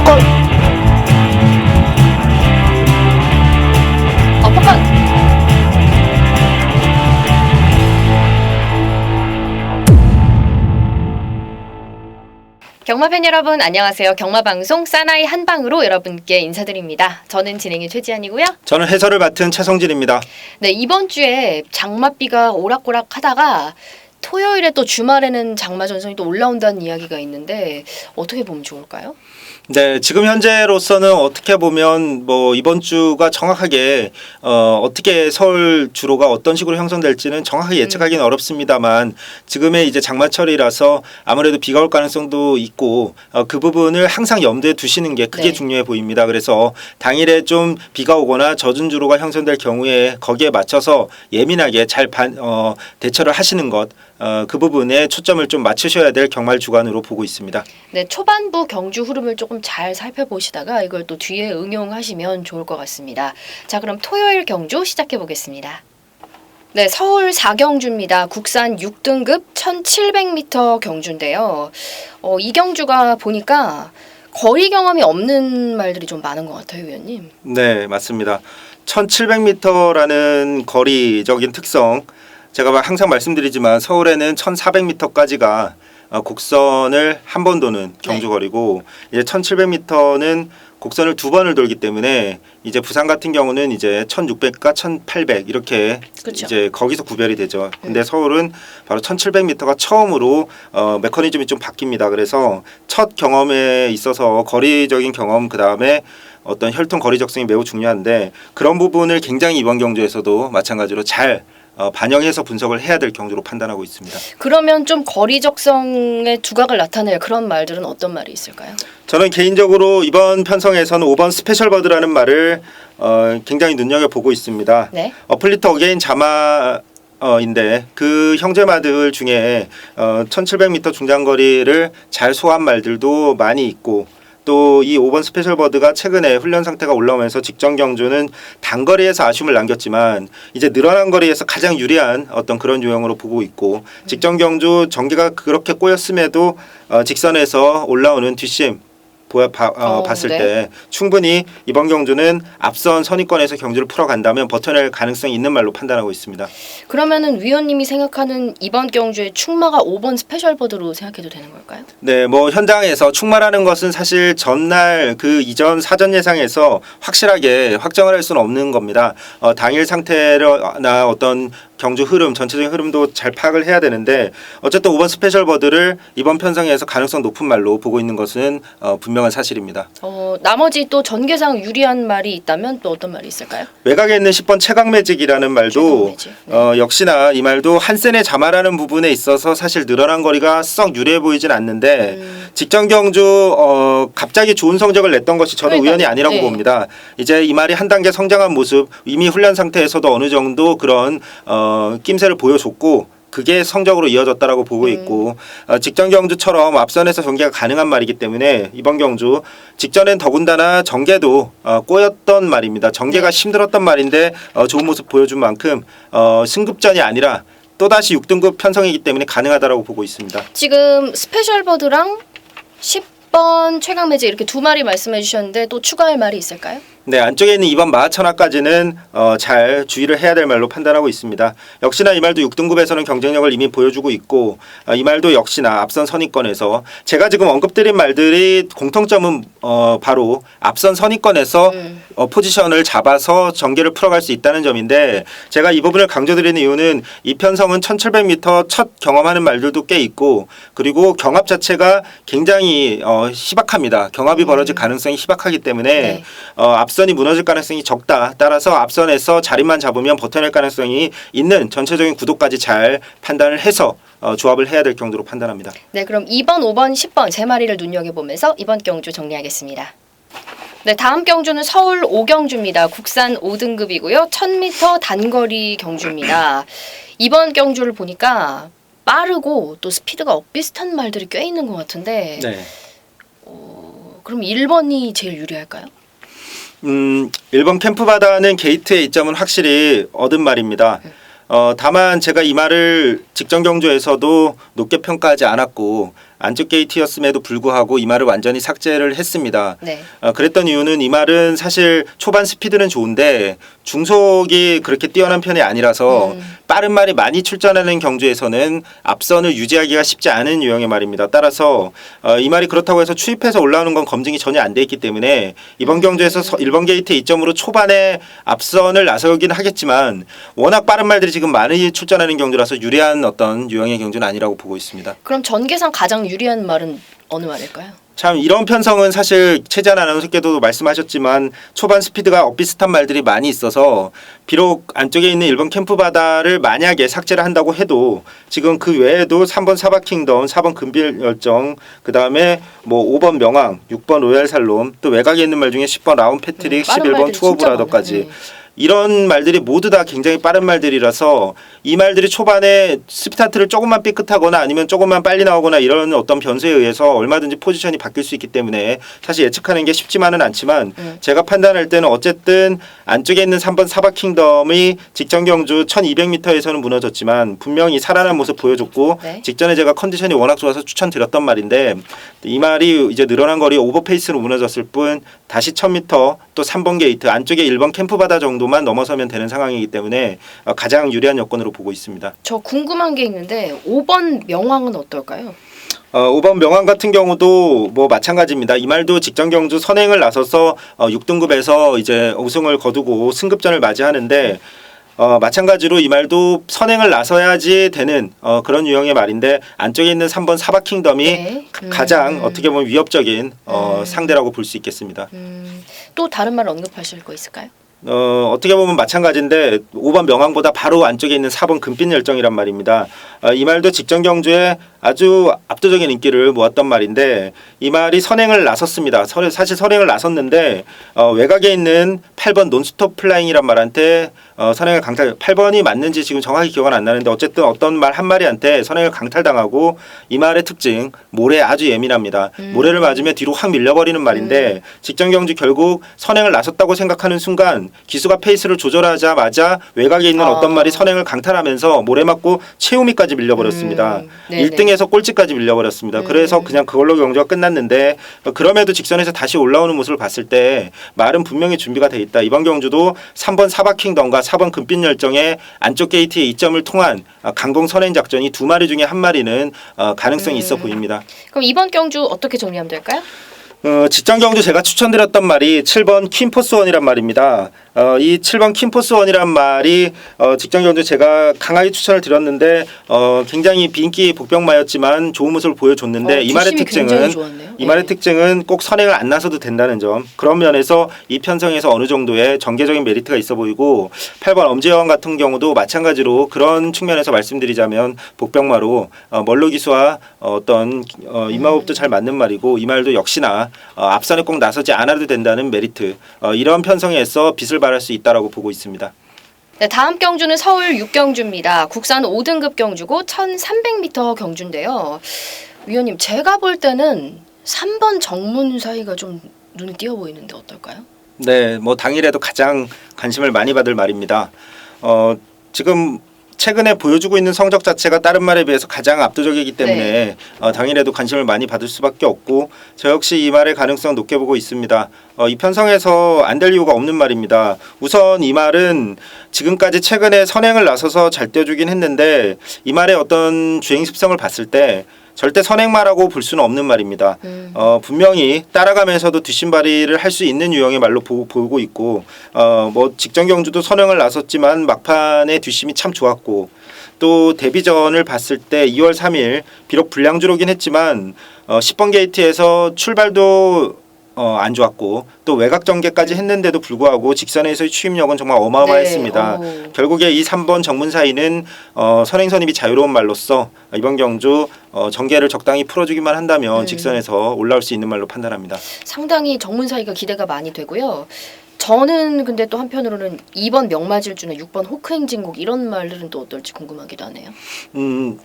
첫걸 어퍼컷. 경마팬 여러분 안녕하세요. 경마방송 사나이 한방으로 여러분께 인사드립니다. 저는 진행의 최지안이고요. 저는 해설을 맡은 최성진입니다. 네, 이번 주에 장맛비가 오락가락 하다가 토요일에 또 주말에는 장마 전선이 또 올라온다는 이야기가 있는데 어떻게 보면 좋을까요? 네, 지금 현재로서는 어떻게 보면 뭐 이번 주가 정확하게 어떻게 서울 주로가 어떤 식으로 형성될지는 정확하게 예측하기는 어렵습니다만 지금의 이제 장마철이라서 아무래도 비가 올 가능성도 있고 그 부분을 항상 염두에 두시는 게 크게 네. 중요해 보입니다. 그래서 당일에 좀 비가 오거나 젖은 주로가 형성될 경우에 거기에 맞춰서 예민하게 잘 대처를 하시는 것. 그 부분에 초점을 좀 맞추셔야 될 경말 주간으로 보고 있습니다. 네, 초반부 경주 흐름을 조금 잘 살펴보시다가 이걸 또 뒤에 응용하시면 좋을 것 같습니다. 자, 그럼 토요일 경주 시작해 보겠습니다. 네, 서울 4경주입니다. 국산 6등급 1700m 경주인데요. 이 경주가 보니까 거리 경험이 없는 말들이 좀 많은 것 같아요, 위원님. 네, 맞습니다. 1700m라는 거리적인 특성 제가 항상 말씀드리지만 서울에는 1400m까지가 곡선을 한 번 도는 경주거리고 이제 1700m는 곡선을 두 번을 돌기 때문에 이제 부산 같은 경우는 이제 1600과 1800 이렇게 그렇죠. 이제 거기서 구별이 되죠. 근데 서울은 바로 1700m가 처음으로 메커니즘이 좀 바뀝니다. 그래서 첫 경험에 있어서 거리적인 경험 그다음에 어떤 혈통 거리적성이 매우 중요한데 그런 부분을 굉장히 이번 경주에서도 마찬가지로 잘 반영해서 분석을 해야 될 경주로 판단하고 있습니다. 그러면 좀 거리적성의 두각을 나타낼 그런 말들은 어떤 말이 있을까요? 저는 개인적으로 이번 편성에서는 5번 스페셜 버드라는 말을 굉장히 눈여겨보고 있습니다. 네. 어플리트 어게인 자마 인데 그 형제마들 중에 1700m 중장거리를 잘 소화한 말들도 많이 있고 또 이 5번 스페셜 버드가 최근에 훈련 상태가 올라오면서 직전 경주는 단거리에서 아쉬움을 남겼지만 이제 늘어난 거리에서 가장 유리한 어떤 그런 유형으로 보고 있고 직전 경주 전개가 그렇게 꼬였음에도 직선에서 올라오는 뒷심 봤을 네. 때 충분히 이번 경주는 앞선 선의권에서 경주를 풀어간다면 버텨낼 가능성이 있는 말로 판단하고 있습니다. 그러면은 위원님이 생각하는 이번 경주의 충마가 5번 스페셜 버드로 생각해도 되는 걸까요? 네, 뭐 현장에서 충마라는 것은 사실 전날 그 이전 사전 예상에서 확실하게 확정을 할 수는 없는 겁니다. 당일 상태나 어떤 경주 흐름, 전체적인 흐름도 잘 파악을 해야 되는데 어쨌든 5번 스페셜 버드를 이번 편성에서 가능성 높은 말로 보고 있는 것은 분명한 사실입니다. 나머지 또 전개상 유리한 말이 있다면 또 어떤 말이 있을까요? 외곽에 있는 10번 최강 매직이라는 말도 최강 매직. 역시나 이 말도 한센의 자마라는 부분에 있어서 사실 늘어난 거리가 썩 유리해 보이진 않는데 직전 경주 갑자기 좋은 성적을 냈던 것이 저는 그러니까요. 우연이 아니라고 네. 봅니다. 이제 이 말이 한 단계 성장한 모습 이미 훈련 상태에서도 어느 정도 그런 낌새를 보여줬고 그게 성적으로 이어졌다라고 보고 있고 직전 경주처럼 앞선에서 전개가 가능한 말이기 때문에 이번 경주 직전엔 더군다나 전개도 꼬였던 말입니다. 전개가 힘들었던 말인데 좋은 모습 보여준 만큼 승급전이 아니라 또다시 6등급 편성이기 때문에 가능하다라고 보고 있습니다. 지금 스페셜 버드랑 10번 최강 매직 이렇게 두 마리 말씀해 주셨는데 또 추가할 말이 있을까요? 네, 안쪽에 있는 2번 마하천하까지는 잘 주의를 해야 될 말로 판단하고 있습니다. 역시나 이 말도 6등급에서는 경쟁력을 이미 보여주고 있고 이 말도 역시나 앞선 선의권에서 제가 지금 언급드린 말들이 공통점은 바로 앞선 선의권에서 포지션을 잡아서 전개를 풀어갈 수 있다는 점인데 제가 이 부분을 강조드리는 이유는 이 편성은 1700m 첫 경험하는 말들도 꽤 있고 그리고 경합 자체가 굉장히 희박합니다. 경합이 벌어질 가능성이 희박하기 때문에 네. 앞선이 무너질 가능성이 적다. 따라서 앞선에서 자리만 잡으면 버텨낼 가능성이 있는 전체적인 구도까지 잘 판단을 해서 조합을 해야 될 경우로 판단합니다. 네, 그럼 2번, 5번, 10번 세 마리를 눈여겨보면서 이번 경주 정리하겠습니다. 네, 다음 경주는 서울 5경주입니다. 국산 5등급이고요. 1000m 단거리 경주입니다. 이번 경주를 보니까 빠르고 또 스피드가 엇비슷한 말들이 꽤 있는 것 같은데 네. 그럼 1번이 제일 유리할까요? 1번 캠프바다는 게이트의 이점은 확실히 얻은 말입니다. 다만 제가 이 말을 직전 경주에서도 높게 평가하지 않았고 안쪽 게이트였음에도 불구하고 이 말을 완전히 삭제를 했습니다. 네. 그랬던 이유는 이 말은 사실 초반 스피드는 좋은데 중속이 그렇게 뛰어난 편이 아니라서 빠른 말이 많이 출전하는 경주에서는 앞선을 유지하기가 쉽지 않은 유형의 말입니다. 따라서 이 말이 그렇다고 해서 추입해서 올라오는 건 검증이 전혀 안 돼 있기 때문에 이번 경주에서 1번 게이트 이점으로 초반에 앞선을 나서긴 하겠지만 워낙 빠른 말들이 지금 많이 출전하는 경주라서 유리한 어떤 유형의 경주는 아니라고 보고 있습니다. 그럼 전개상 가장 유리한 말은 어느 말일까요? 참 이런 편성은 사실 최재한 아나운서께도 말씀하셨지만 초반 스피드가 엇비슷한 말들이 많이 있어서 비록 안쪽에 있는 1번 캠프 바다를 만약에 삭제를 한다고 해도 지금 그 외에도 3번 사바킹덤, 4번 금빌열정, 그 다음에 뭐 5번 명왕, 6번 로얄 살롬, 또 외곽에 있는 말 중에 10번 라운 패트릭, 빠른 11번 말들이 투어브라더까지 진짜 많아요. 이런 말들이 모두 다 굉장히 빠른 말들이라서 이 말들이 초반에 스타트를 조금만 삐끗하거나 아니면 조금만 빨리 나오거나 이런 어떤 변수에 의해서 얼마든지 포지션이 바뀔 수 있기 때문에 사실 예측하는 게 쉽지만은 않지만 제가 판단할 때는 어쨌든 안쪽에 있는 3번 사바킹덤이 직전 경주 1200m에서는 무너졌지만 분명히 살아난 모습 보여줬고 네. 직전에 제가 컨디션이 워낙 좋아서 추천드렸던 말인데 이 말이 이제 늘어난 거리 오버페이스로 무너졌을 뿐 다시 1000m 또 3번 게이트 안쪽에 1번 캠프 바다 정도만 넘어서면 되는 상황이기 때문에 가장 유리한 여건으로 보고 있습니다. 저 궁금한 게 있는데 5번 명왕은 어떨까요? 5번 명왕 같은 경우도 뭐 마찬가지입니다. 이 말도 직전 경주 선행을 나서서 6등급에서 이제 우승을 거두고 승급전을 맞이하는데 마찬가지로 이 말도 선행을 나서야지 되는 그런 유형의 말인데 안쪽에 있는 3번 사바킹덤이 네. 가장 어떻게 보면 위협적인 상대라고 볼 수 있겠습니다. 또 다른 말 언급하실 거 있을까요? 어떻게 보면 마찬가지인데 5번 명왕보다 바로 안쪽에 있는 4번 금빛 열정이란 말입니다. 이 말도 직전 경주에 아주 압도적인 인기를 모았던 말인데 이 말이 선행을 나섰습니다. 사실 선행을 나섰는데 외곽에 있는 8번 논스톱 플라잉이란 말한테 선행을 강탈 8번이 맞는지 지금 정확히 기억은 안 나는데 어쨌든 어떤 말 한 마리한테 선행을 강탈당하고 이 말의 특징 모래에 아주 예민합니다. 모래를 맞으면 뒤로 확 밀려버리는 말인데 직전 경주 결국 선행을 나섰다고 생각하는 순간 기수가 페이스를 조절하자마자 외곽에 있는 어떤 말이 선행을 강탈하면서 모래 맞고 채우미까지 밀려버렸습니다. 1등에서 꼴찌까지 밀려버렸습니다. 그래서 그냥 그걸로 경주가 끝났는데 그럼에도 직선에서 다시 올라오는 모습을 봤을 때 말은 분명히 준비가 돼 있다. 이번 경주도 3번 사바킹덤과 4번 금빛 열정의 안쪽 게이트의 이점을 통한 강공 선행 작전이 두 마리 중에 한 마리는 가능성이 있어 보입니다. 그럼 이번 경주 어떻게 정리하면 될까요? 직전 경주 제가 추천드렸던 말이 7번 퀸포스원이란 말입니다. 이 7번 퀸포스원이란 말이 직전 경주 제가 강하게 추천을 드렸는데 굉장히 비인기 복병마였지만 좋은 모습을 보여줬는데 이 말의 특징은 꼭 선행을 안 나서도 된다는 점. 그런 면에서 이 편성에서 어느 정도의 전개적인 메리트가 있어 보이고 8번 엄지여왕 같은 경우도 마찬가지로 그런 측면에서 말씀드리자면 복병마로 멀로 기수와 어떤 임마호흡도 잘 맞는 말이고 이 말도 역시나 앞선에 꼭 나서지 않아도 된다는 메리트 이런 편성에서 빛을 발할 수 있다라고 보고 있습니다. 네, 다음 경주는 서울 6경주입니다. 국산 5등급 경주고 1300m 경주인데요. 위원님 제가 볼 때는 3번 정문사이가 좀 눈에 띄어 보이는데 어떨까요? 네, 뭐 당일에도 가장 관심을 많이 받을 말입니다. 지금 최근에 보여주고 있는 성적 자체가 다른 말에 비해서 가장 압도적이기 때문에 당일에도 관심을 많이 받을 수밖에 없고 저 역시 이 말의 가능성 높게 보고 있습니다. 이 편성에서 안 될 이유가 없는 말입니다. 우선 이 말은 지금까지 최근에 선행을 나서서 잘 뛰어주긴 했는데 이 말의 어떤 주행 습성을 봤을 때 절대 선행마라고 볼 수는 없는 말입니다. 분명히 따라가면서도 뒷심발이를 할 수 있는 유형의 말로 보고 있고 뭐 직전 경주도 선행을 나섰지만 막판에 뒷심이 참 좋았고 또 데뷔전을 봤을 때 2월 3일 비록 불량주로긴 했지만 10번 게이트에서 출발도 안 좋았고 또 외곽 전개까지 했는데도 불구하고 직선에서의 추임력은 정말 어마어마했습니다. 결국에 이 3번 정문 사이는 선행 선입이 자유로운 말로써 이번 경주 전개를 적당히 풀어주기만 한다면 직선에서 올라올 수 있는 말로 판단합니다. 상당히 정문 사이가 기대가 많이 되고요. 저는 근데 또 한편으로는 2번 명마질주나 6번 호크행진곡 이런 말들은 또 어떨지 궁금하기도 하네요.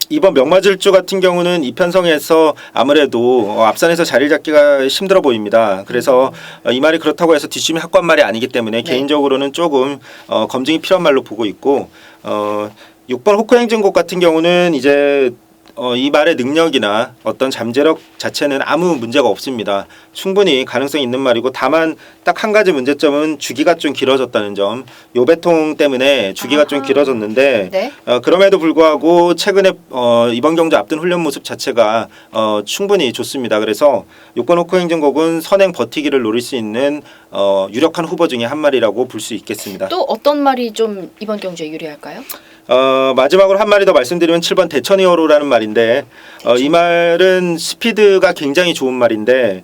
이번 명마질주 같은 경우는 이 편성에서 아무래도 앞선에서 자리를 잡기가 힘들어 보입니다. 그래서 이 말이 그렇다고 해서 뒷심이 확고한 말이 아니기 때문에 개인적으로는 조금 검증이 필요한 말로 보고 있고 6번 호크행진곡 같은 경우는 이제 이 말의 능력이나 어떤 잠재력 자체는 아무 문제가 없습니다. 충분히 가능성이 있는 말이고 다만 딱 한 가지 문제점은 주기가 좀 길어졌다는 점. 요배통 때문에 주기가 좀 길어졌는데 네. 그럼에도 불구하고 최근에 이번 경주 앞둔 훈련 모습 자체가 충분히 좋습니다. 그래서 요건 호크 행진곡은 선행 버티기를 노릴 수 있는 유력한 후보 중에 한 마리라고 볼 수 있겠습니다. 또 어떤 말이 좀 이번 경주에 유리할까요? 마지막으로 한 마리 더 말씀드리면 7번 대천 히어로라는 말인데 이 말은 스피드가 굉장히 좋은 말인데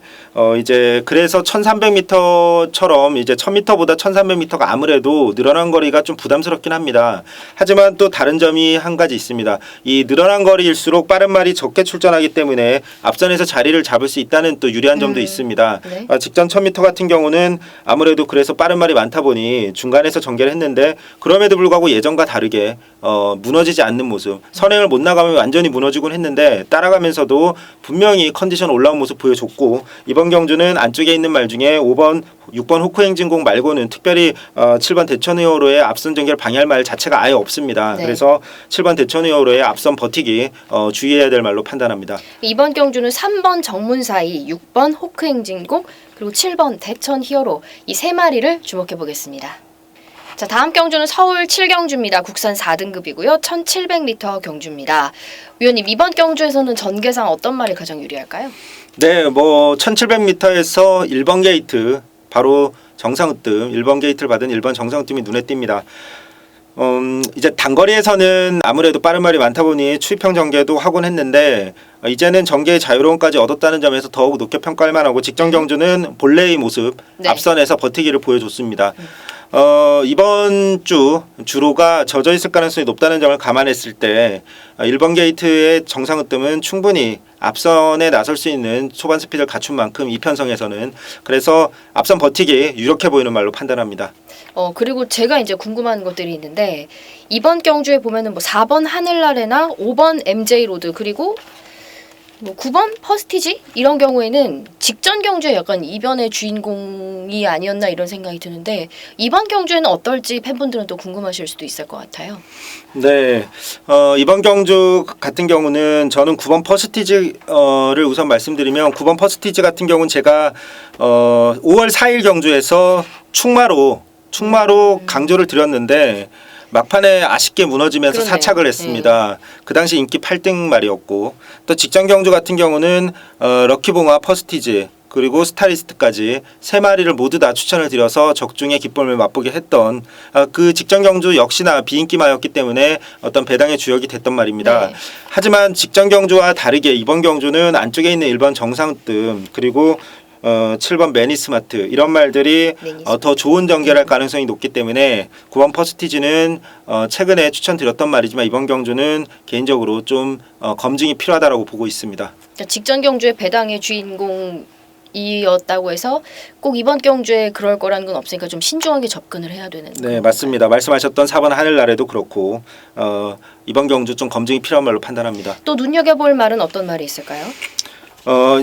이제 그래서 1300m처럼 이제 1000m보다 1300m가 아무래도 늘어난 거리가 좀 부담스럽긴 합니다. 하지만 또 다른 점이 한 가지 있습니다. 이 늘어난 거리일수록 빠른 말이 적게 출전하기 때문에 앞선에서 자리를 잡을 수 있다는 또 유리한 점도 있습니다. 네. 직전 1000m 같은 경우는 아무래도 그래서 빠른 말이 많다 보니 중간에서 전개를 했는데 그럼에도 불구하고 예전과 다르게 무너지지 않는 모습, 선행을 못 나가면 완전히 무너지곤 했는데 따라가면서도 분명히 컨디션 올라온 모습 보여줬고 이번 경주는 안쪽에 있는 말 중에 5번, 6번 호크 행진곡 말고는 특별히 7번 대천 히어로의 앞선 전개를 방해할 말 자체가 아예 없습니다. 네. 그래서 7번 대천 히어로의 앞선 버티기 주의해야 될 말로 판단합니다. 이번 경주는 3번 정문사이, 6번 호크 행진곡, 그리고 7번 대천 히어로 이 세 마리를 주목해 보겠습니다. 자, 다음 경주는 서울 7경주입니다. 국산 4등급이고요. 1700m 경주입니다. 위원님, 이번 경주에서는 전개상 어떤 말이 가장 유리할까요? 네, 뭐 1700m에서 1번 게이트 바로 정상으뜸 1번 게이트를 받은 1번 정상으뜸이 눈에 띕니다. 이제 단거리에서는 아무래도 빠른 말이 많다 보니 추이평 전개도 하곤 했는데 이제는 전개의 자유로움까지 얻었다는 점에서 더욱 높게 평가할 만하고 직전 경주는 본래의 모습 네. 앞선에서 버티기를 보여줬습니다. 이번 주 주로가 젖어 있을 가능성이 높다는 점을 감안했을 때 1번 게이트의 정상으뜸은 충분히 앞선에 나설 수 있는 초반 스피드를 갖춘 만큼 이 편성에서는 그래서 앞선 버티기 유력해 보이는 말로 판단합니다. 그리고 제가 이제 궁금한 것들이 있는데 이번 경주에 보면은 뭐 4번 하늘나래나 5번 MJ 로드 그리고 뭐 9번 퍼스티지 이런 경우에는 직전 경주에 약간 이변의 주인공이 아니었나 이런 생각이 드는데 이번 경주에는 어떨지 팬분들은 또 궁금하실 수도 있을 것 같아요. 네, 이번 경주 같은 경우는 저는 9번 퍼스티지를 우선 말씀드리면 9번 퍼스티지 같은 경우는 제가 5월 4일 경주에서 충마로 강조를 드렸는데 막판에 아쉽게 무너지면서 그러네요. 사착을 했습니다. 그 당시 인기 8등 말이었고 또 직전 경주 같은 경우는 럭키봉화 퍼스티지 그리고 스타리스트까지 세 마리를 모두 다 추천을 드려서 적중의 기쁨을 맛보게 했던 그 직전 경주 역시나 비인기마였기 때문에 어떤 배당의 주역이 됐던 말입니다. 네. 하지만 직전 경주와 다르게 이번 경주는 안쪽에 있는 1번 정상뜸 그리고 7번 매니스마트 이런 말들이 더 좋은 전개를 할 가능성이 높기 때문에 9번 퍼스티지는 최근에 추천드렸던 말이지만 이번 경주는 개인적으로 좀 검증이 필요하다고 보고 있습니다. 그러니까 직전 경주의 배당의 주인공이었다고 해서 꼭 이번 경주에 그럴 거라는 건 없으니까 좀 신중하게 접근을 해야 되는. 네, 맞습니다. 말씀하셨던 4번 하늘나래도 그렇고 이번 경주 좀 검증이 필요한 말로 판단합니다. 또 눈여겨볼 말은 어떤 말이 있을까요?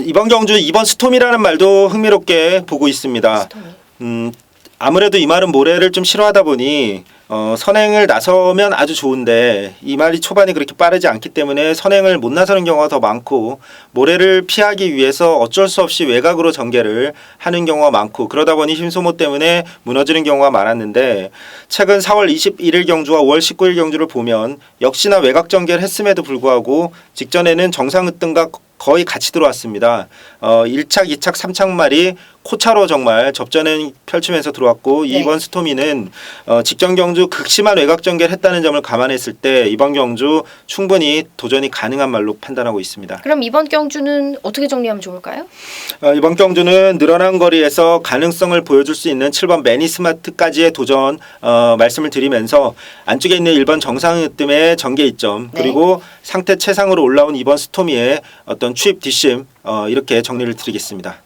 이번 경주 2번 스톰이라는 말도 흥미롭게 보고 있습니다. 스톰이. 아무래도 이 말은 모래를 좀 싫어하다 보니 선행을 나서면 아주 좋은데 이 말이 초반이 그렇게 빠르지 않기 때문에 선행을 못 나서는 경우가 더 많고 모래를 피하기 위해서 어쩔 수 없이 외곽으로 전개를 하는 경우가 많고 그러다 보니 힘소모 때문에 무너지는 경우가 많았는데 최근 4월 21일 경주와 5월 19일 경주를 보면 역시나 외곽 전개를 했음에도 불구하고 직전에는 정상으뜸과 거의 같이 들어왔습니다. 1착, 2착, 3착 말이 코차로 정말 접전을 펼치면서 들어왔고 네. 이번 스토미는 직전 경주 극심한 외곽 전개를 했다는 점을 감안했을 때 이번 경주 충분히 도전이 가능한 말로 판단하고 있습니다. 그럼 이번 경주는 어떻게 정리하면 좋을까요? 이번 경주는 늘어난 거리에서 가능성을 보여줄 수 있는 7번 매니스마트까지의 도전 말씀을 드리면서 안쪽에 있는 1번 정상으뜸의 전개 이점 네. 그리고 상태 최상으로 올라온 이번 스토미의 어떤 추입 뒷심 이렇게 정리를 드리겠습니다.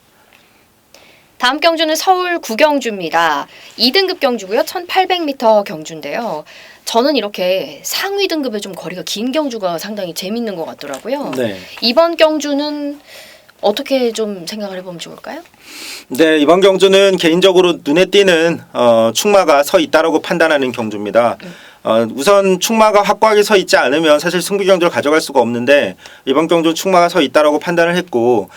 다음 경주는 서울 9경주입니다. 2등급 경주고요. 1800m 경주인데요. 저는 이렇게 상위 등급의 좀 거리가 긴 경주가 상당히 재밌는 것 같더라고요. 네. 이번 경주는 어떻게 좀 생각을 해보면 좋을까요? 네, 이번 경주는 개인적으로 눈에 띄는 충마가 서 있다라고 판단하는 경주입니다. 우선 충마가 확고하게 서 있지 않으면 사실 승부 경주를 가져갈 수가 없는데 이번 경주 충마가 서 있다라고 판단을 했고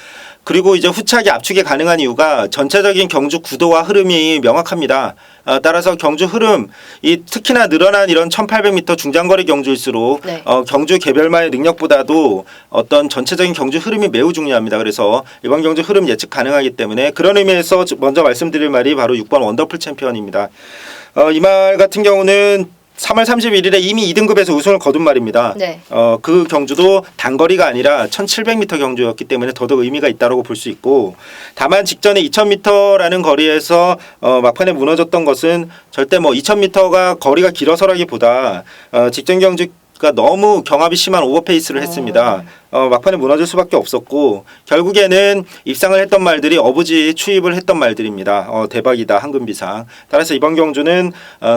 그리고 이제 후차기 압축이 가능한 이유가 전체적인 경주 구도와 흐름이 명확합니다. 따라서 경주 흐름, 이 특히나 늘어난 이런 1800m 중장거리 경주일수록 네. 경주 개별마의 능력보다도 어떤 전체적인 경주 흐름이 매우 중요합니다. 그래서 이번 경주 흐름 예측 가능하기 때문에 그런 의미에서 먼저 말씀드릴 말이 바로 6번 원더풀 챔피언입니다. 이 말 같은 경우는 3월 31일에 이미 2등급에서 우승을 거둔 말입니다. 네. 그 경주도 단거리가 아니라 1700m 경주였기 때문에 더더욱 의미가 있다고 볼 수 있고 다만 직전에 2000m라는 거리에서 막판에 무너졌던 것은 절대 뭐 2000m가 거리가 길어서라기보다 직전 경주가 너무 경합이 심한 오버페이스를 했습니다. 막판에 무너질 수밖에 없었고 결국에는 입상을 했던 말들이 어부지 추입을 했던 말들입니다. 대박이다 황금비상. 따라서 이번 경주는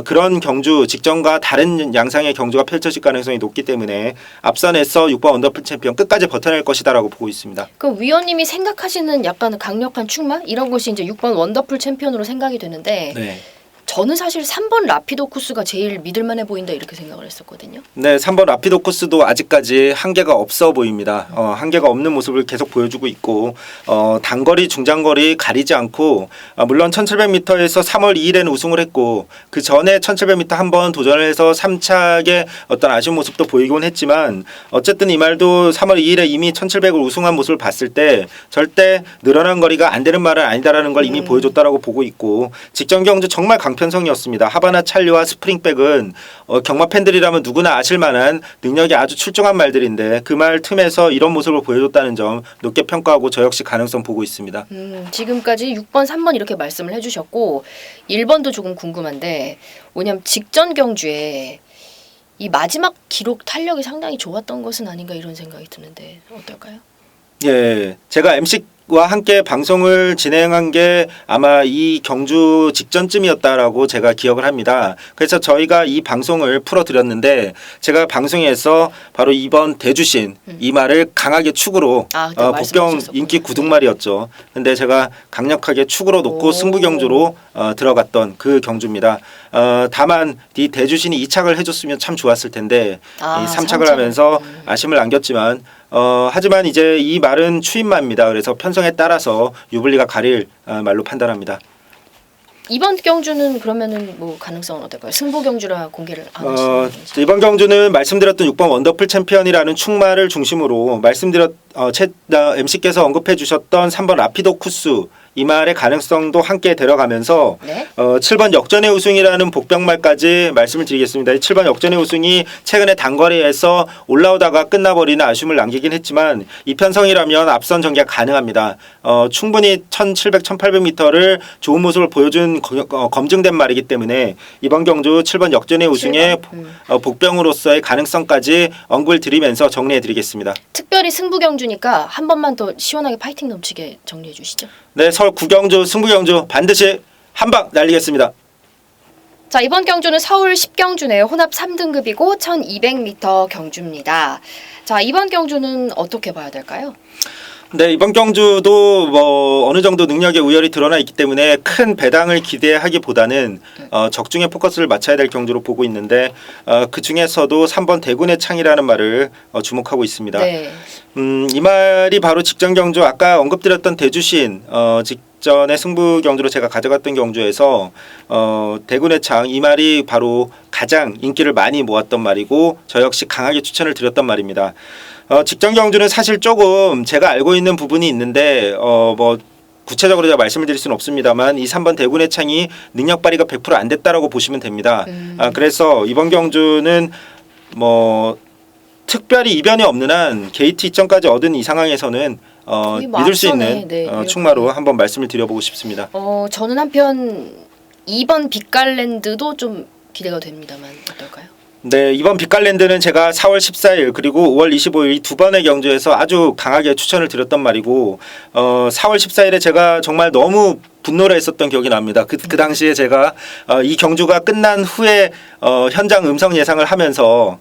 그런 경주 직전과 다른 양상의 경주가 펼쳐질 가능성이 높기 때문에 앞선에서 6번 원더풀 챔피언 끝까지 버텨낼 것이다라고 보고 있습니다. 그 위원님이 생각하시는 약간 강력한 충마 이런 것이 이제 6번 원더풀 챔피언으로 생각이 되는데 네. 저는 사실 3번 라피도쿠스가 제일 믿을만해 보인다 이렇게 생각을 했었거든요. 네, 3번 라피도코스도 아직까지 한계가 없어 보입니다. 한계가 없는 모습을 계속 보여주고 있고 단거리, 중장거리 가리지 않고 물론 1700m에서 3월 2일에는 우승을 했고 그 전에 1700m 한번 도전을 해서 3착의 어떤 아쉬운 모습도 보이곤 했지만 어쨌든 이 말도 3월 2일에 이미 1700을 우승한 모습을 봤을 때 절대 늘어난 거리가 안 되는 말은 아니다라는 걸 이미 보여줬다라고 보고 있고 직전 경주 정말 강편성이었습니다. 하바나 찰리와 스프링백은 경마 팬들이라면 누구나 아실 만한 능력이 아주 출중한 말들인데 그 말 틈에서 이런 모습을 보여줬다는 점 높게 평가하고 저 역시 가능성 보고 있습니다. 지금까지 6번, 3번 이렇게 말씀을 해주셨고 1번도 조금 궁금한데 뭐냐면 직전 경주에 이 마지막 기록 탄력이 상당히 좋았던 것은 아닌가 이런 생각이 드는데 어떨까요? 예, 제가 MC와 함께 방송을 진행한 게 아마 이 경주 직전쯤이었다라고 제가 기억을 합니다. 그래서 저희가 이 방송을 풀어드렸는데 제가 방송에서 바로 이번 대주신 이 말을 강하게 축으로 그때 복경 말씀하셨었군요. 인기 구둥말이었죠. 근데 제가 강력하게 축으로 놓고 오. 승부 경주로 들어갔던 그 경주입니다. 다만 이 대주신이 2착을 해줬으면 참 좋았을 텐데 이 3착을 하면서 아쉬움을 안겼지만 하지만 이제 이 말은 추임말입니다. 그래서 편성에 따라서 유불리가 가릴 말로 판단합니다. 이번 경주는 그러면은 뭐 가능성은 어떨까요? 승부 경주라 공개를 안 하시는 건지. 이번 경주는 말씀드렸던 6번 원더풀 챔피언이라는 충마를 중심으로 MC께서 언급해 주셨던 3번 라피도쿠스 이 말의 가능성도 함께 데려가면서 네? 7번 역전의 우승이라는 복병말까지 말씀을 드리겠습니다. 이 7번 역전의 우승이 최근에 단거리에서 올라오다가 끝나버리는 아쉬움을 남기긴 했지만 이 편성이라면 앞선 전개가 가능합니다. 충분히 1700, 1800m를 좋은 모습을 보여준 검증된 말이기 때문에 이번 경주 7번 역전의 우승의 복병으로서의 가능성까지 언급을 드리면서 정리해 드리겠습니다. 특별히 승부 경주니까 한 번만 더 시원하게 파이팅 넘치게 정리해 주시죠. 네, 서울 구경주, 승부경주 반드시 한 방 날리겠습니다. 자, 이번 경주는 서울 10경주네요. 혼합 3등급이고 1200m 경주입니다. 자, 이번 경주는 어떻게 봐야 될까요? 네, 이번 경주도 뭐 어느 정도 능력의 우열이 드러나 있기 때문에 큰 배당을 기대하기보다는 적중의 포커스를 맞춰야 될 경주로 보고 있는데 그 중에서도 3번 대군의 창이라는 말을 주목하고 있습니다. 네. 이 말이 바로 직전 경주 아까 언급드렸던 대주신 직전의 승부 경주로 제가 가져갔던 경주에서 대군의 창 이 말이 바로 가장 인기를 많이 모았던 말이고 저 역시 강하게 추천을 드렸던 말입니다. 직전 경주는 사실 조금 제가 알고 있는 부분이 있는데 뭐 구체적으로 제가 말씀을 드릴 수는 없습니다만 이 3번 대군의 창이 능력 발휘가 100% 안 됐다라고 보시면 됩니다. 그래서 이번 경주는 뭐 특별히 이변이 없는 한 게이트 이점까지 얻은 이 상황에서는 믿을 수 있는 충마로 한번 말씀을 드려보고 싶습니다. 저는 한편 2번 빛깔랜드도 좀 기대가 됩니다만 어떨까요? 네, 이번 빛깔랜드는 제가 4월 14일 그리고 5월 25일 이 두 번의 경주에서 아주 강하게 추천을 드렸던 말이고 4월 14일에 제가 정말 너무 분노를 했었던 기억이 납니다. 그 당시에 제가 이 경주가 끝난 후에 현장 음성 예상을 하면서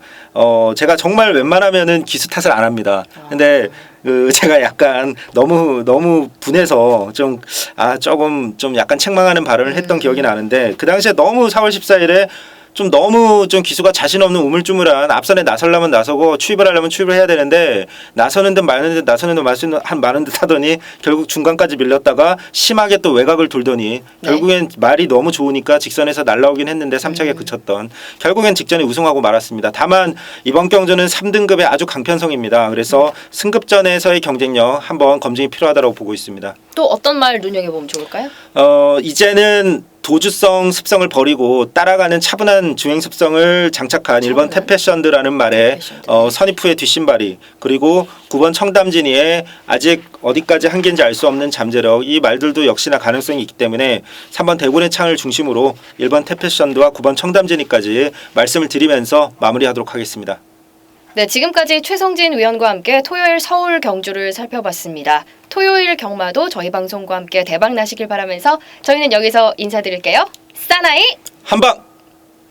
제가 정말 웬만하면은 기수 탓을 안 합니다. 근데 제가 약간 너무 분해서 조금 좀 약간 책망하는 발언을 했던 기억이 나는데 그 당시에 너무 4월 14일에 좀 너무 좀 기수가 자신 없는 우물쭈물한 앞선에 나서려면 나서고 추입을 하려면 추입을 해야 되는데 나서는 듯 마는 듯 나서는 듯 마는 듯 하더니 결국 중간까지 밀렸다가 심하게 또 외곽을 돌더니 결국엔 말이 너무 좋으니까 직선에서 날라오긴 했는데 3차게 그쳤던 결국엔 직전에 우승하고 말았습니다. 다만 이번 경주는 3등급의 아주 강편성입니다. 그래서 승급전에서의 경쟁력 한번 검증이 필요하다고 보고 있습니다. 또 어떤 말 눈여겨보면 좋을까요? 이제는 도주성 습성을 버리고 따라가는 차분한 주행 습성을 장착한 1번 테페션드라는 말에 선입후의 뒷신발이 그리고 9번 청담진이의 아직 어디까지 한계인지 알 수 없는 잠재력 이 말들도 역시나 가능성이 있기 때문에 3번 대군의 창을 중심으로 1번 테페션드와 9번 청담진이까지 말씀을 드리면서 마무리하도록 하겠습니다. 네, 지금까지 최성진 위원과 함께 토요일 서울 경주를 살펴봤습니다. 토요일 경마도 저희 방송과 함께 대박 나시길 바라면서 저희는 여기서 인사드릴게요. 사나이 한방!